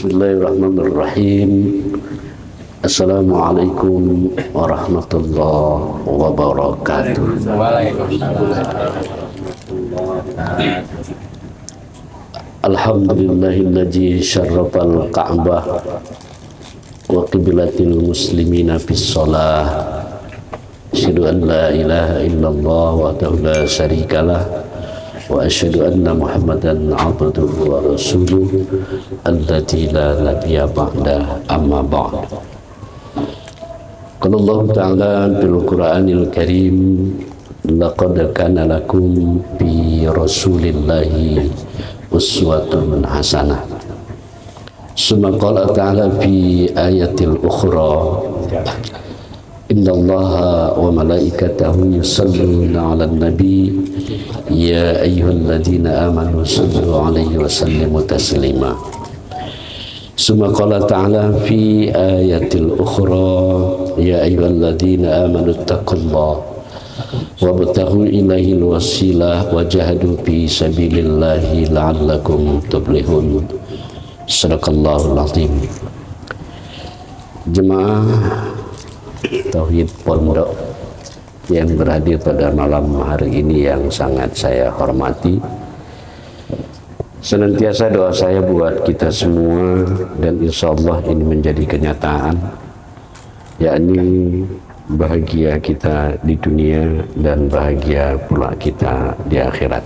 Bismillahirrahmanirrahim. Assalamualaikum warahmatullahi wabarakatuh. Alhamdulillahilladzi syarrafal ka'bah wa qiblatil muslimina bis shalah. Asyhadu an la ilaha illallah wahdahu la syarikalah wa asyhadu anna Muhammadan abduhu wa rasuluh alladzi la nabiyya ba'da amma ba'd. Qala Allah ta'ala fil Qur'anil Karim, laqad kana lakum bi rasulillahi uswatun hasanah. Summa qala ta'ala fi ayatil ukhra, innallaha wa malaikatahu yusalluna 'alan nabi ya ayyuhalladzina amanu sallu 'alaihi wa sallimu taslima. Summa qala ta'ala fi ayatil ukhra, ya ayyuhalladzina amanu taqullaha wabtaghu ilaihil wasilah wajahadu fi sabilillahi la'allakum tuflihun. Sadaqallahul azim. Jemaah Tauhid Pondok yang berhadir pada malam hari ini yang sangat saya hormati, senantiasa doa saya buat kita semua dan insya Allah ini menjadi kenyataan, yakni bahagia kita di dunia dan bahagia pula kita di akhirat.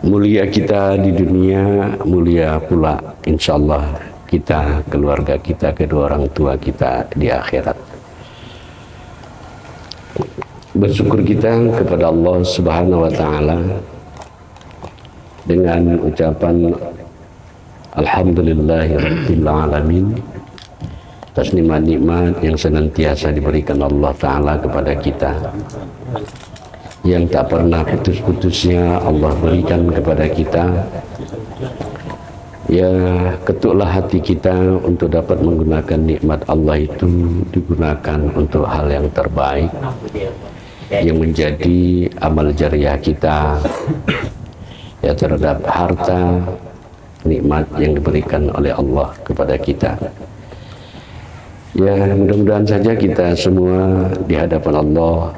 Mulia kita di dunia, mulia pula insya Allah kita, keluarga kita, kedua orang tua kita di akhirat. Bersyukur kita kepada Allah Subhanahu wa Ta'ala dengan ucapan Alhamdulillahirabbil alamin atas nikmat-nikmat yang senantiasa diberikan Allah Ta'ala kepada kita, yang tak pernah putus-putusnya Allah berikan kepada kita. Ya, ketuklah hati kita untuk dapat menggunakan nikmat Allah itu, digunakan untuk hal yang terbaik yang menjadi amal jariah kita, ya, terhadap harta nikmat yang diberikan oleh Allah kepada kita. Ya, mudah-mudahan saja kita semua di hadapan Allah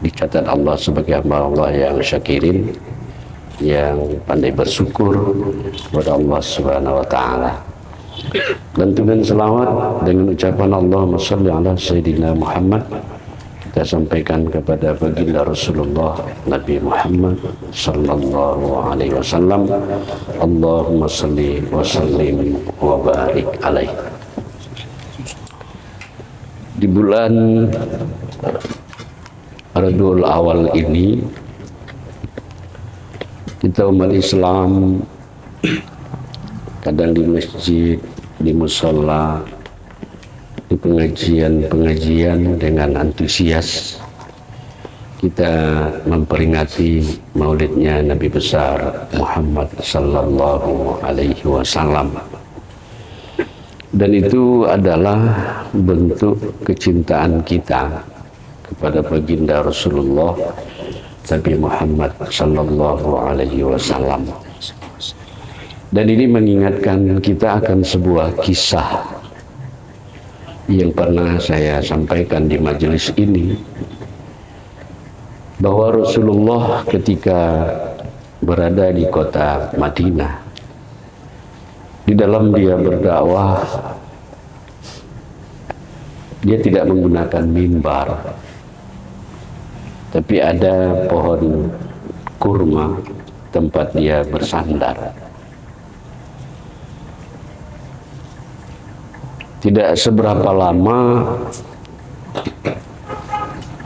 dicatat Allah sebagai hamba Allah yang syakirin, yang pandai bersyukur kepada Allah Subhanahu wa Ta'ala. Dan dengan selawat dengan ucapan Allahumma sholli ala Sayyidina Muhammad kita sampaikan kepada baginda Rasulullah Nabi Muhammad sallallahu alaihi wasallam. Allahumma sholli wa sallim wa barik alaihi. Di bulan Rabiul Awal ini kita umat Islam kadang di masjid, di mushola, di pengajian-pengajian dengan antusias kita memperingati maulidnya Nabi besar Muhammad sallallahu alaihi wasallam. Dan itu adalah bentuk kecintaan kita kepada baginda Rasulullah Nabi Muhammad sallallahu alaihi wasallam. Dan ini mengingatkan kita akan sebuah kisah yang pernah saya sampaikan di majelis ini, bahwa Rasulullah ketika berada di kota Madinah, di dalam dia berdakwah, dia tidak menggunakan mimbar, tapi ada pohon kurma tempat dia bersandar. Tidak seberapa lama,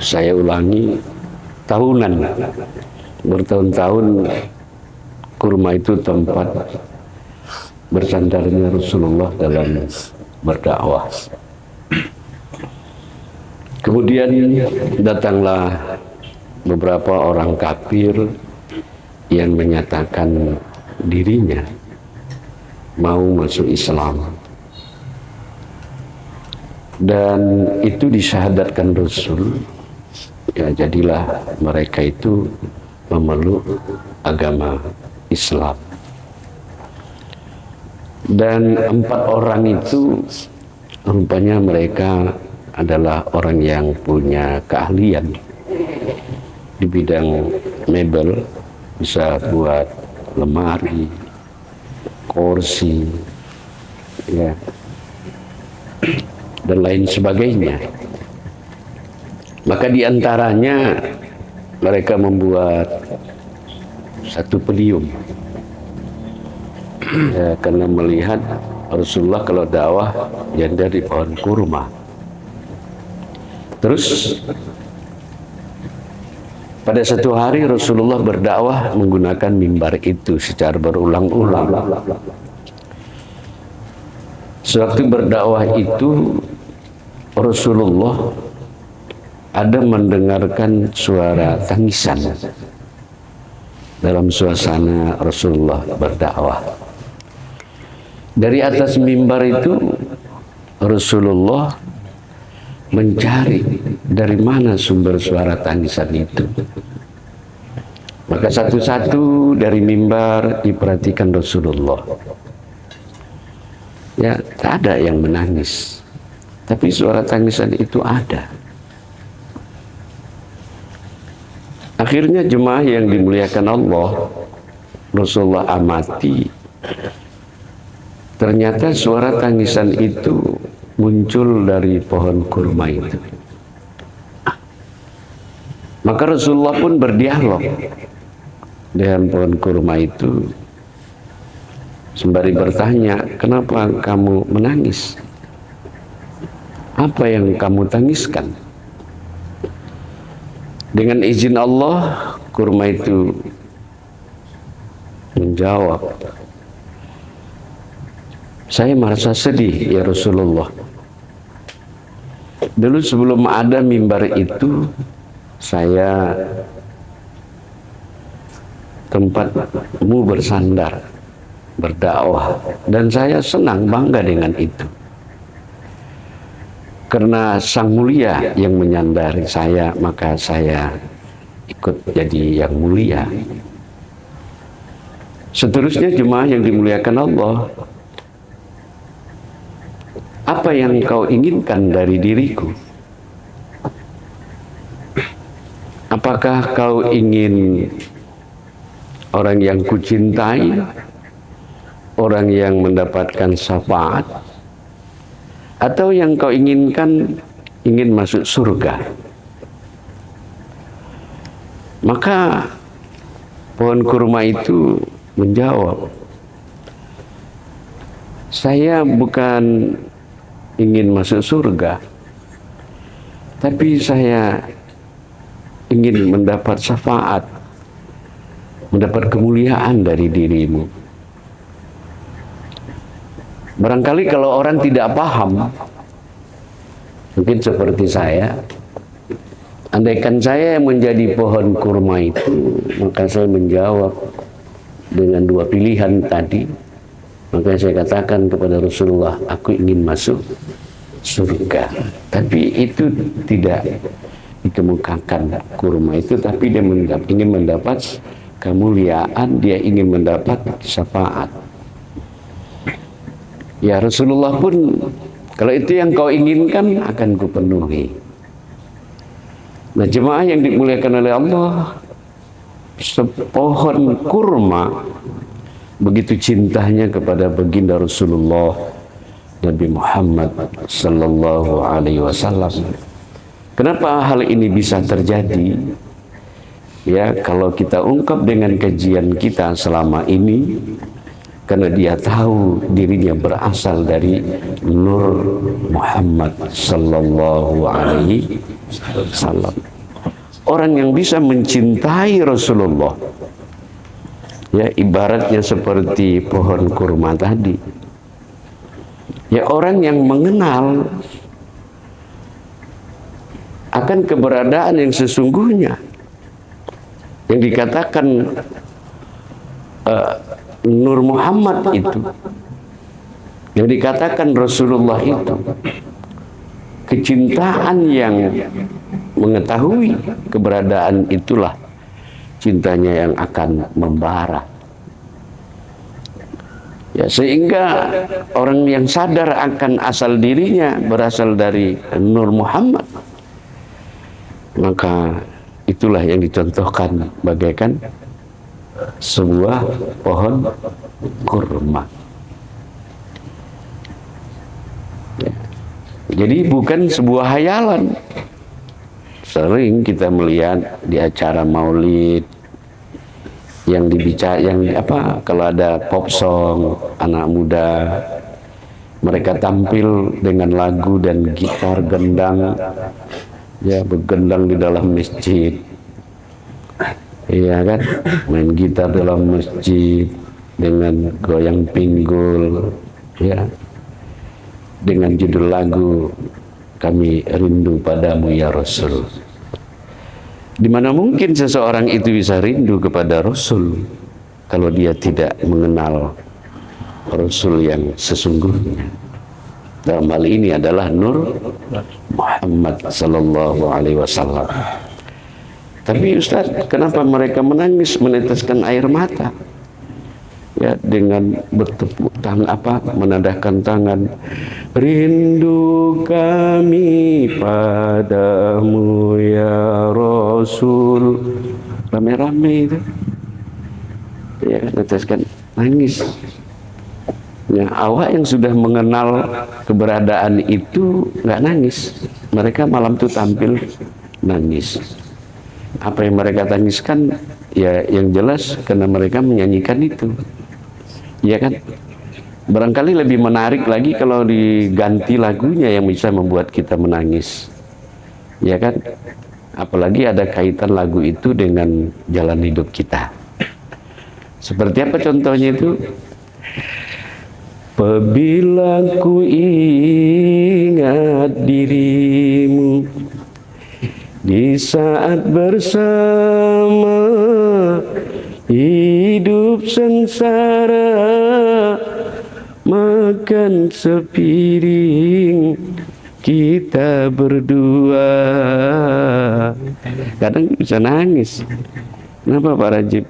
saya ulangi, tahunan, bertahun-tahun kurma itu tempat bersandarnya Rasulullah dalam berdakwah. Kemudian datanglah beberapa orang kafir yang menyatakan dirinya mau masuk Islam, dan itu disyahadatkan Rasul. Ya, jadilah mereka itu memeluk agama Islam. Dan 4 orang itu rupanya mereka adalah orang yang punya keahlian di bidang mebel, bisa buat lemari, kursi, ya, dan lain sebagainya. Maka diantaranya mereka membuat satu podium, ya, karena melihat Rasulullah kalau dakwah yang dari pohon kurma. Terus pada satu hari Rasulullah berdakwah menggunakan mimbar itu secara berulang-ulang. Sewaktu berdakwah itu Rasulullah ada mendengarkan suara tangisan dalam suasana Rasulullah berdakwah. Dari atas mimbar itu Rasulullah mencari dari mana sumber suara tangisan itu. Maka satu-satu dari mimbar diperhatikan Rasulullah. Ya, tak ada yang menangis, tapi suara tangisan itu ada. Akhirnya jemaah yang dimuliakan Allah, Rasulullah amati, ternyata suara tangisan itu muncul dari pohon kurma itu. Maka Rasulullah pun berdialog dengan pohon kurma itu, sembari bertanya, kenapa kamu menangis? Apa yang kamu tangiskan? Dengan izin Allah, kurma itu menjawab, saya merasa sedih ya Rasulullah. Dulu sebelum ada mimbar itu, saya tempatmu bersandar, berdakwah, dan saya senang, bangga dengan itu. Karena Sang Mulia yang menyandari saya, maka saya ikut jadi yang mulia. Seterusnya jemaah yang dimuliakan Allah, apa yang kau inginkan dari diriku? Apakah kau ingin orang yang kucintai, orang yang mendapatkan syafaat, atau yang kau inginkan ingin masuk surga? Maka pohon kurma itu menjawab, saya bukan ingin masuk surga, tapi saya ingin mendapat syafaat, mendapat kemuliaan dari dirimu. Barangkali kalau orang tidak paham, mungkin seperti saya, andaikan saya menjadi pohon kurma itu, maka saya menjawab dengan 2 pilihan tadi. Maka saya katakan kepada Rasulullah, aku ingin masuk surga. Tapi itu tidak dikemukakan kurma itu, tapi dia ingin mendapat kemuliaan, dia ingin mendapat syafaat. Ya Rasulullah pun, kalau itu yang kau inginkan akan kupenuhi. Nah jemaah yang dimuliakan oleh Allah, sepohon kurma begitu cintanya kepada baginda Rasulullah Nabi Muhammad sallallahu alaihi wasallam. Kenapa hal ini bisa terjadi? Ya, kalau kita ungkap dengan kajian kita selama ini, karena dia tahu dirinya berasal dari Nur Muhammad sallallahu alaihi wasallam. Orang yang bisa mencintai Rasulullah, ya ibaratnya seperti pohon kurma tadi. Ya orang yang mengenal akan keberadaan yang sesungguhnya, yang dikatakan Nur Muhammad itu, yang dikatakan Rasulullah itu, kecintaan yang mengetahui keberadaan itulah cintanya yang akan membara. Ya, sehingga orang yang sadar akan asal dirinya berasal dari Nur Muhammad, maka itulah yang dicontohkan bagaikan sebuah pohon kurma. Ya. Jadi bukan sebuah hayalan. Sering kita melihat di acara maulid yang dibicara, yang apa, kalau ada pop song anak muda, mereka tampil dengan lagu dan gitar gendang, ya, bergendang di dalam masjid, iya kan, main gitar dalam masjid dengan goyang pinggul, ya, dengan judul lagu Kami Rindu Padamu Ya Rasul. Di mana mungkin seseorang itu bisa rindu kepada Rasul kalau dia tidak mengenal Rasul yang sesungguhnya. Dalam hal ini adalah Nur Muhammad Sallallahu Alaihi Wasallam. Tapi Ustaz, kenapa mereka menangis, meneteskan air mata? Ya, dengan bertepuk tangan, apa, menadahkan tangan, rindu kami padamu ya Rasul, rame-rame itu, ya, meneteskan, nangis. Ya, awak yang sudah mengenal keberadaan itu nggak nangis, mereka malam itu tampil nangis. Apa yang mereka tangiskan, ya yang jelas karena mereka menyanyikan itu. Ya kan, barangkali lebih menarik lagi kalau diganti lagunya yang bisa membuat kita menangis, ya kan, apalagi ada kaitan lagu itu dengan jalan hidup kita. Seperti apa contohnya itu? Apabila ku ingat dirimu di saat bersama, hidup sengsara, makan sepiring kita berdua. Kadang bisa nangis. Kenapa Pak Rajib?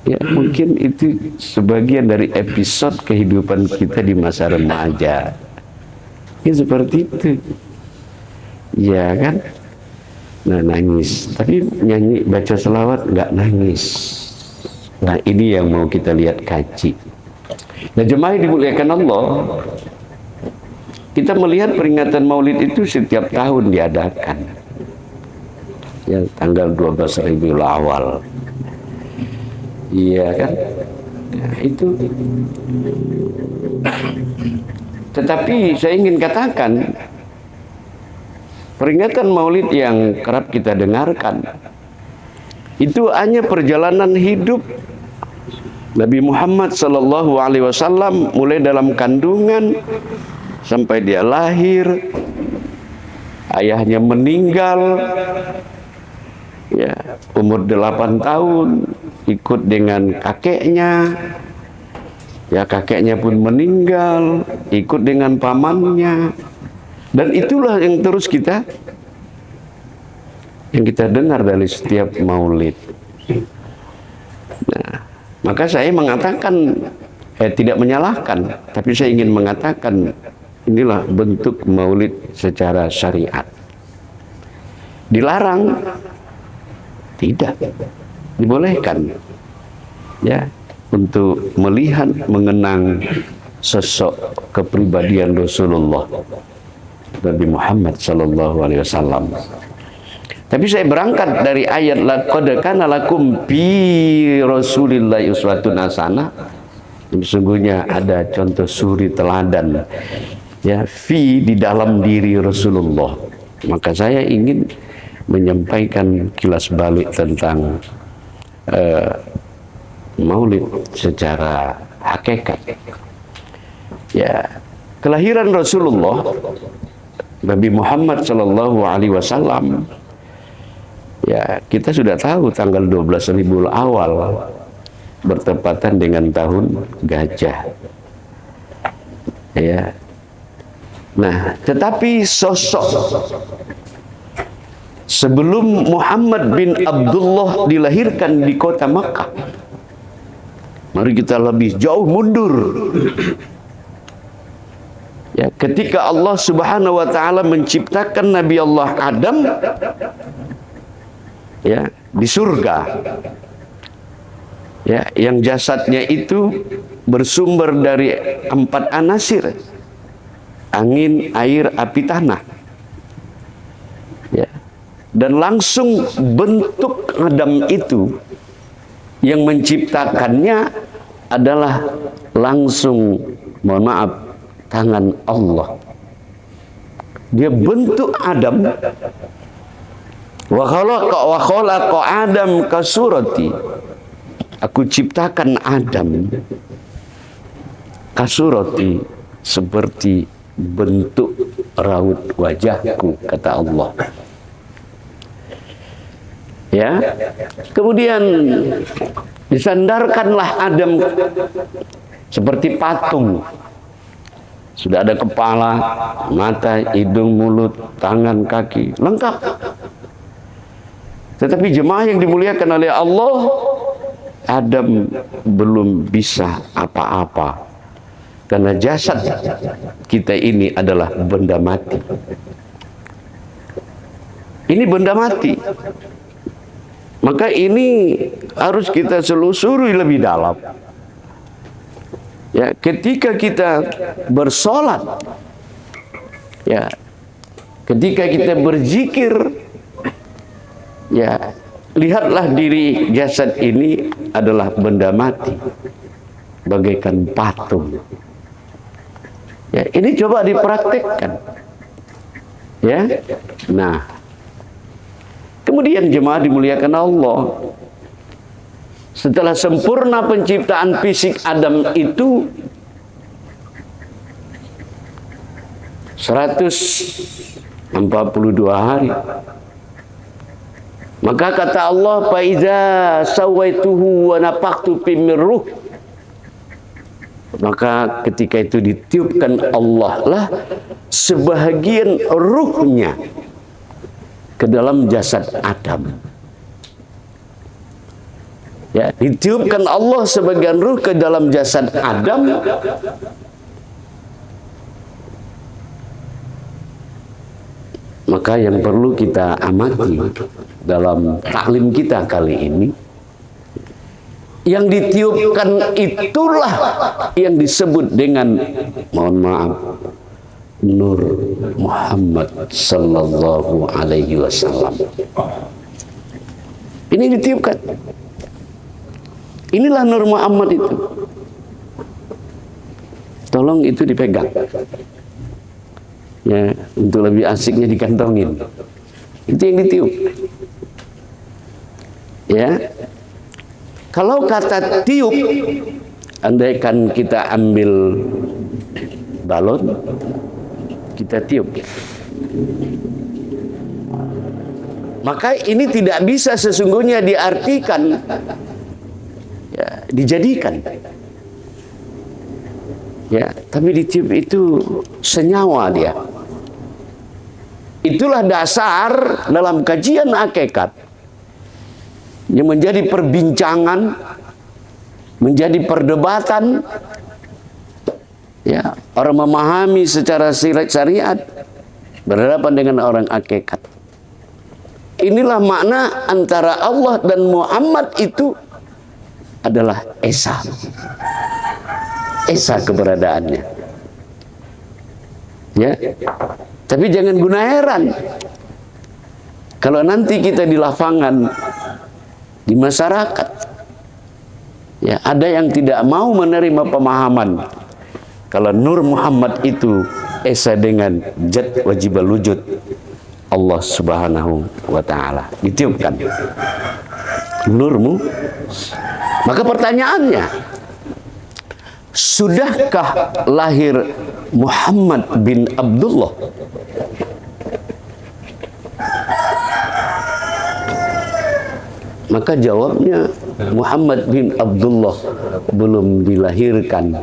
Ya mungkin itu sebagian dari episode kehidupan kita di masa remaja. Ya seperti itu. Ya kan? Nah, nangis, tapi nyanyi baca selawat nggak nangis. Nah, ini yang mau kita lihat kaji. Nah, jemaah dimuliakan Allah, kita melihat peringatan Maulid itu setiap tahun diadakan, ya, tanggal 12 Rabiul Awal, iya kan, ya, itu. Tetapi saya ingin katakan, peringatan Maulid yang kerap kita dengarkan itu hanya perjalanan hidup Nabi Muhammad Sallallahu Alaihi Wasallam, mulai dalam kandungan sampai dia lahir, ayahnya meninggal, ya, umur 8 tahun, ikut dengan kakeknya, ya, kakeknya pun meninggal, ikut dengan pamannya. Dan itulah yang terus kita dengar dari setiap maulid. Nah, maka saya mengatakan, tidak menyalahkan, tapi saya ingin mengatakan inilah bentuk maulid secara syariat. Dilarang? Tidak. Dibolehkan. Ya, untuk melihat, mengenang sosok kepribadian Rasulullah Nabi Muhammad Sallallahu Alaihi Wasallam. Tapi saya berangkat dari ayat laqad kana lakum fi Rasulillahi uswatun hasanah. Sesungguhnya ada contoh suri teladan, ya, fi di dalam diri Rasulullah. Maka saya ingin menyampaikan kilas balik tentang Maulid secara hakikat. Ya, kelahiran Rasulullah Nabi Muhammad Sallallahu Alaihi Wasallam, ya, kita sudah tahu tanggal 12 Rabiul Awal bertepatan dengan tahun gajah, ya. Nah, tetapi sosok sebelum Muhammad bin Abdullah dilahirkan di kota Makkah, Mari kita lebih jauh mundur. Ya, ketika Allah Subhanahu wa taala menciptakan Nabi Allah Adam ya di surga. Ya, yang jasadnya itu bersumber dari 4 anasir. Angin, air, api, tanah. Ya. Dan langsung bentuk Adam itu yang menciptakannya adalah langsung, mohon maaf, tangan Allah. Dia bentuk Adam. Wa khalaqa Adam ka surati. Aku ciptakan Adam ka surati, seperti bentuk raut wajahku, kata Allah. Ya. Kemudian disandarkanlah Adam seperti patung. Sudah ada kepala, mata, hidung, mulut, tangan, kaki, lengkap. Tetapi jemaah yang dimuliakan oleh Allah, Adam belum bisa apa-apa. Karena jasad kita ini adalah benda mati. Ini benda mati. Maka ini harus kita selusuri lebih dalam. Ya, ketika kita bersolat, ya, ketika kita berzikir, ya, lihatlah diri jasad ini adalah benda mati, bagaikan patung. Ya, ini coba dipraktekkan. Ya, nah, kemudian jemaah dimuliakan Allah. Setelah sempurna penciptaan fisik Adam itu 142 hari. Maka kata Allah, fa iza sawaituhu wa nafakhtu fi min ruh. Maka ketika itu ditiupkan Allah lah sebahagian ruhnya ke dalam jasad Adam. Ya, ditiupkan Allah sebagian ruh ke dalam jasad Adam. Maka yang perlu kita amati dalam taklim kita kali ini, yang ditiupkan itulah yang disebut dengan, mohon maaf, Nur Muhammad sallallahu alaihi wasallam. Ini ditiupkan. Inilah Nur Muhammad itu. Tolong itu dipegang. Ya, untuk lebih asiknya dikantongin. Itu yang ditiup. Ya. Kalau kata tiup, andaikan kita ambil balon, kita tiup. Maka ini tidak bisa sesungguhnya diartikan, ya, dijadikan. Ya, tapi ditiup itu senyawa dia. Itulah dasar dalam kajian hakikat yang menjadi perbincangan, menjadi perdebatan. Ya, orang memahami secara syariat berhadapan dengan orang hakikat. Inilah makna antara Allah dan Muhammad itu adalah esa. Esa keberadaannya. Ya. Tapi jangan guna heran kalau nanti kita di lapangan, di masyarakat, ya, ada yang tidak mau menerima pemahaman kalau Nur Muhammad itu esa dengan zat wajibul wujud Allah Subhanahu wa ta'ala. Ditiupkan nurmu. Maka pertanyaannya, sudahkah lahir Muhammad bin Abdullah? Maka jawabnya, Muhammad bin Abdullah belum dilahirkan.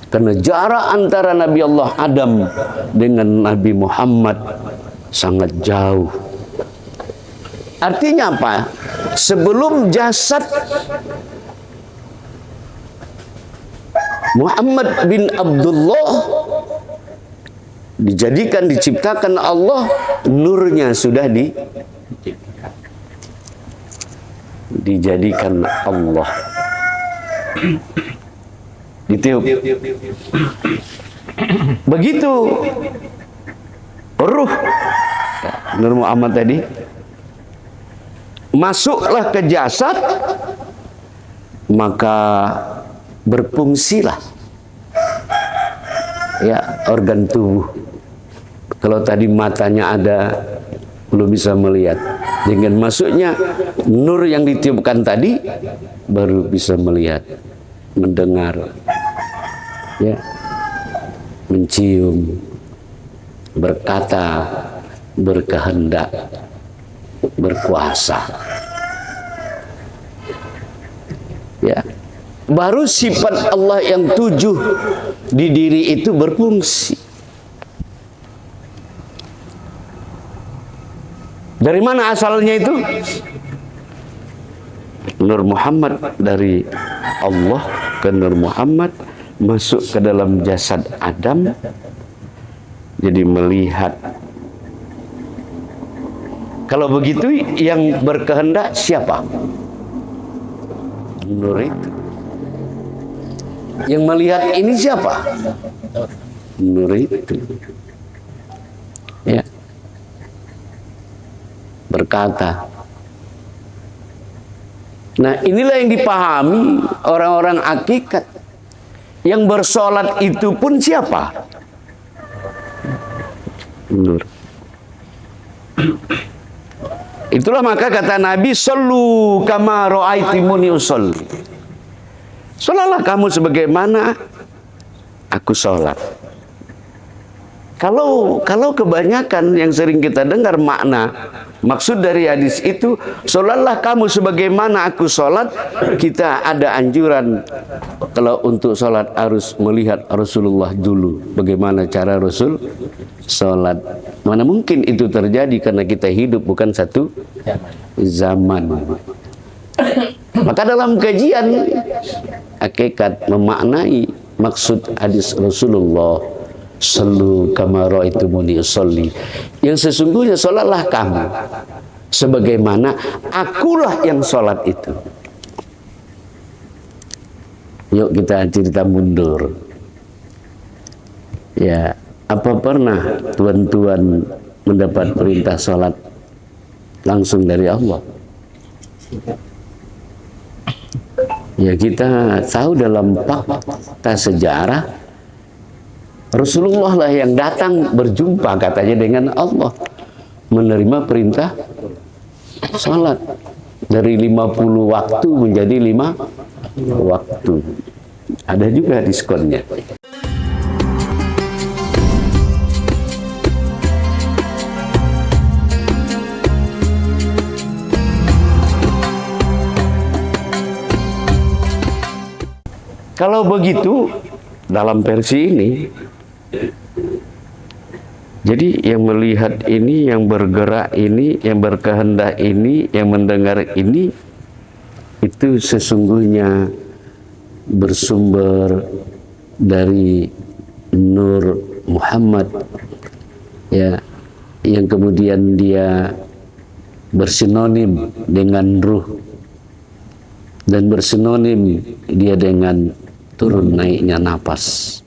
Karena jarak antara Nabi Allah Adam dengan Nabi Muhammad sangat jauh. Artinya apa? Sebelum jasad Muhammad bin Abdullah diciptakan Allah, nurnya sudah dijadikan Allah, ditiup. Begitu ruh Nur Muhammad tadi masuklah ke jasad, maka berfungsilah ya organ tubuh. Kalau tadi matanya ada belum bisa melihat, dengan masuknya nur yang ditiupkan tadi baru bisa melihat, mendengar, ya, mencium, berkata, berkehendak, berkuasa. Ya, baru sifat Allah yang 7 di diri itu berfungsi. Dari mana asalnya itu? Nur Muhammad, dari Allah ke Nur Muhammad, masuk ke dalam jasad Adam, jadi melihat. Kalau begitu yang berkehendak siapa? Nur itu. Yang melihat ini siapa? Nur itu. Ya. Berkata. Nah, inilah yang dipahami orang-orang hakikat. Yang bersolat itu pun siapa? Nur. Itulah maka kata Nabi, "Shollu kama ra'aitumuni usolli." Sholatlah kamu sebagaimana aku sholat. Kalau kebanyakan yang sering kita dengar makna, maksud dari hadis itu, sholatlah kamu sebagaimana aku sholat, kita ada anjuran kalau untuk sholat harus melihat Rasulullah dulu, bagaimana cara Rasul sholat. Mana mungkin itu terjadi karena kita hidup bukan satu zaman. Maka dalam kajian hakikat memaknai maksud hadis Rasulullah, "Shallu kama ra'aitumuni usolli," yang sesungguhnya sholatlah kamu sebagaimana akulah yang sholat itu. Yuk kita cerita mundur. Ya, apa pernah tuan-tuan mendapat perintah sholat langsung dari Allah? Ya, kita tahu dalam fakta sejarah Rasulullah lah yang datang berjumpa katanya dengan Allah, menerima perintah salat dari 50 waktu menjadi 5 waktu. Ada juga diskonnya. Kalau begitu dalam versi ini, jadi yang melihat ini, yang bergerak ini, yang berkehendak ini, yang mendengar ini, itu sesungguhnya bersumber dari Nur Muhammad, ya, yang kemudian dia bersinonim dengan ruh dan bersinonim dia dengan turun naiknya napas.